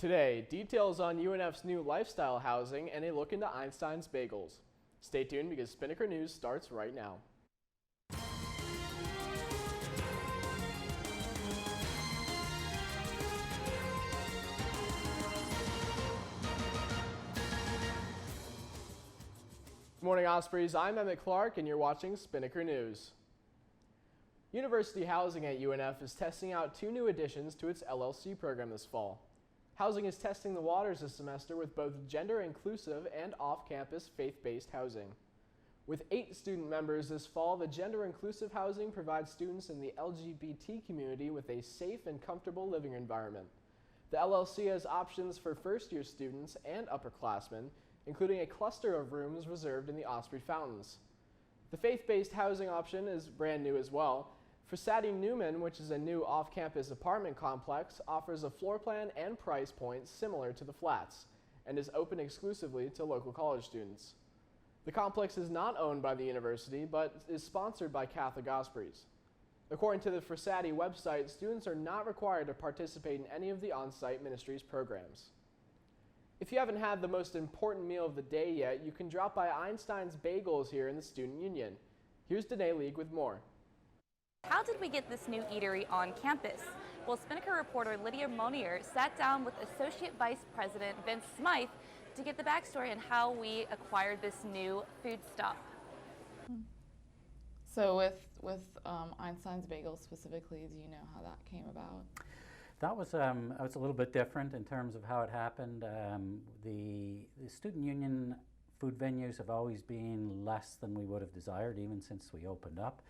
Today, details on UNF's new lifestyle housing and a look into Einstein's Bagels. Stay tuned because Spinnaker News starts right now. Good morning, Ospreys. I'm Emmett Clark, and you're watching Spinnaker News. University housing at UNF is testing out two new additions to its LLC program this fall. Housing is testing the waters this semester with both gender-inclusive and off-campus faith-based housing. With 8 student members this fall, the gender-inclusive housing provides students in the LGBT community with a safe and comfortable living environment. The LLC has options for first-year students and upperclassmen, including a cluster of rooms reserved in the Osprey Fountains. The faith-based housing option is brand new as well. Frassati Newman, which is a new off-campus apartment complex, offers a floor plan and price point similar to the flats and is open exclusively to local college students. The complex is not owned by the university, but is sponsored by Catholic Ospreys. According to the Frassati website, students are not required to participate in any of the on-site ministries programs. If you haven't had the most important meal of the day yet, you can drop by Einstein's Bagels here in the Student Union. Here's Danae League with more. How did we get this new eatery on campus? Well, Spinnaker reporter Lydia Monier sat down with Associate Vice President Vince Smythe to get the backstory on how we acquired this new food stop. So with Einstein's Bagels specifically, do you know how that came about? That was a little bit different in terms of how it happened. The student union food venues have always been less than we would have desired, even since we opened up.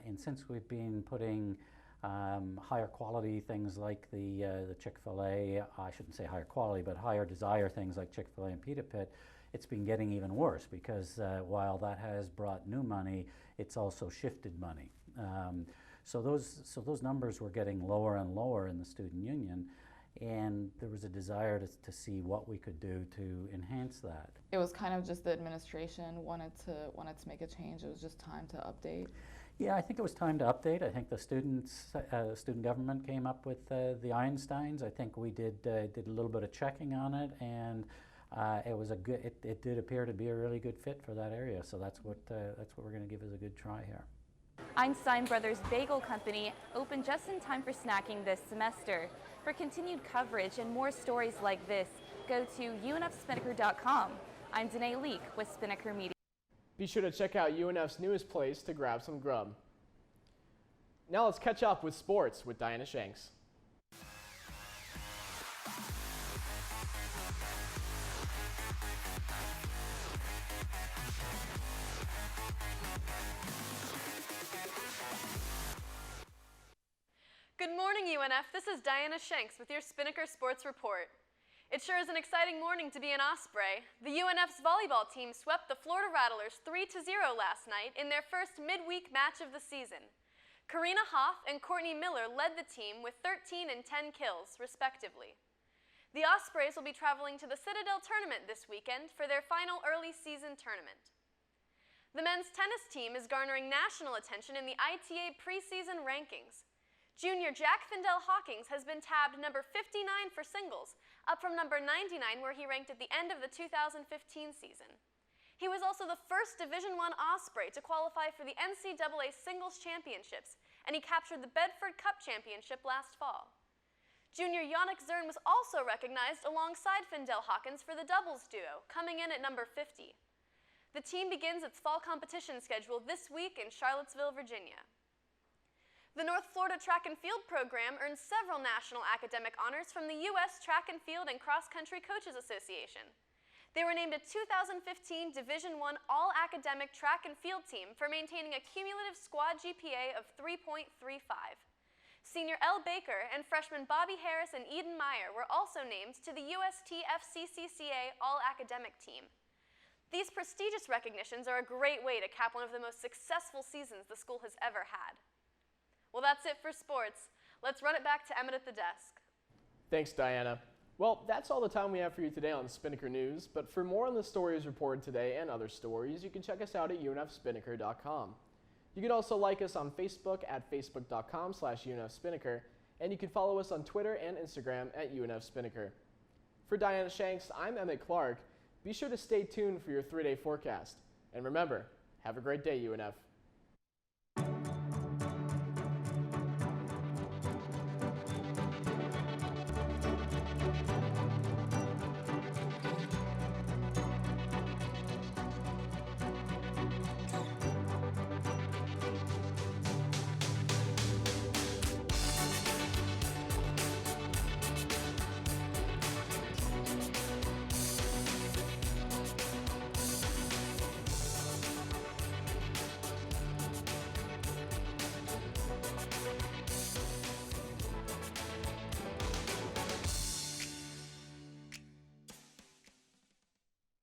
And since we've been putting higher quality things like the Chick-fil-A, I shouldn't say higher quality, but higher desire things like Chick-fil-A and Pita Pit, it's been getting even worse because while that has brought new money, it's also shifted money. So those numbers were getting lower and lower in the student union, and there was a desire to see what we could do to enhance that. It was kind of just the administration wanted to make a change. It was just time to update. Yeah, I think it was time to update. I think the student government came up with the Einsteins. I think we did a little bit of checking on it, and it was it did appear to be a really good fit for that area. So that's what we're going to give as a good try here. Einstein Brothers Bagel Company opened just in time for snacking this semester. For continued coverage and more stories like this, go to unfspinnaker.com. I'm Danae Leak with Spinnaker Media. Be sure to check out UNF's newest place to grab some grub. Now let's catch up with sports with Diana Shanks. Good morning, UNF. This is Diana Shanks with your Spinnaker Sports Report. It sure is an exciting morning to be an Osprey. The UNF's volleyball team swept the Florida Rattlers 3-0 last night in their first midweek match of the season. Karina Hoff and Courtney Miller led the team with 13 and 10 kills, respectively. The Ospreys will be traveling to the Citadel Tournament this weekend for their final early season tournament. The men's tennis team is garnering national attention in the ITA preseason rankings. Junior Jack Findell Hawkins has been tabbed number 59 for singles, up from number 99 where he ranked at the end of the 2015 season. He was also the first Division I Osprey to qualify for the NCAA Singles Championships, and he captured the Bedford Cup Championship last fall. Junior Yannick Zern was also recognized alongside Findell Hawkins for the doubles duo, coming in at number 50. The team begins its fall competition schedule this week in Charlottesville, Virginia. The North Florida Track and Field program earned several national academic honors from the U.S. Track and Field and Cross Country Coaches Association. They were named a 2015 Division I All-Academic Track and Field team for maintaining a cumulative squad GPA of 3.35. Senior Elle Baker and freshmen Bobby Harris and Eden Meyer were also named to the UST-FCCCA All-Academic team. These prestigious recognitions are a great way to cap one of the most successful seasons the school has ever had. Well, that's it for sports. Let's run it back to Emmett at the desk. Thanks, Diana. Well, that's all the time we have for you today on Spinnaker News, but for more on the stories reported today and other stories, you can check us out at unfspinnaker.com. You can also like us on Facebook at facebook.com/unfspinnaker, and you can follow us on Twitter and Instagram at unfspinnaker. For Diana Shanks, I'm Emmett Clark. Be sure to stay tuned for your 3-day forecast. And remember, have a great day, UNF.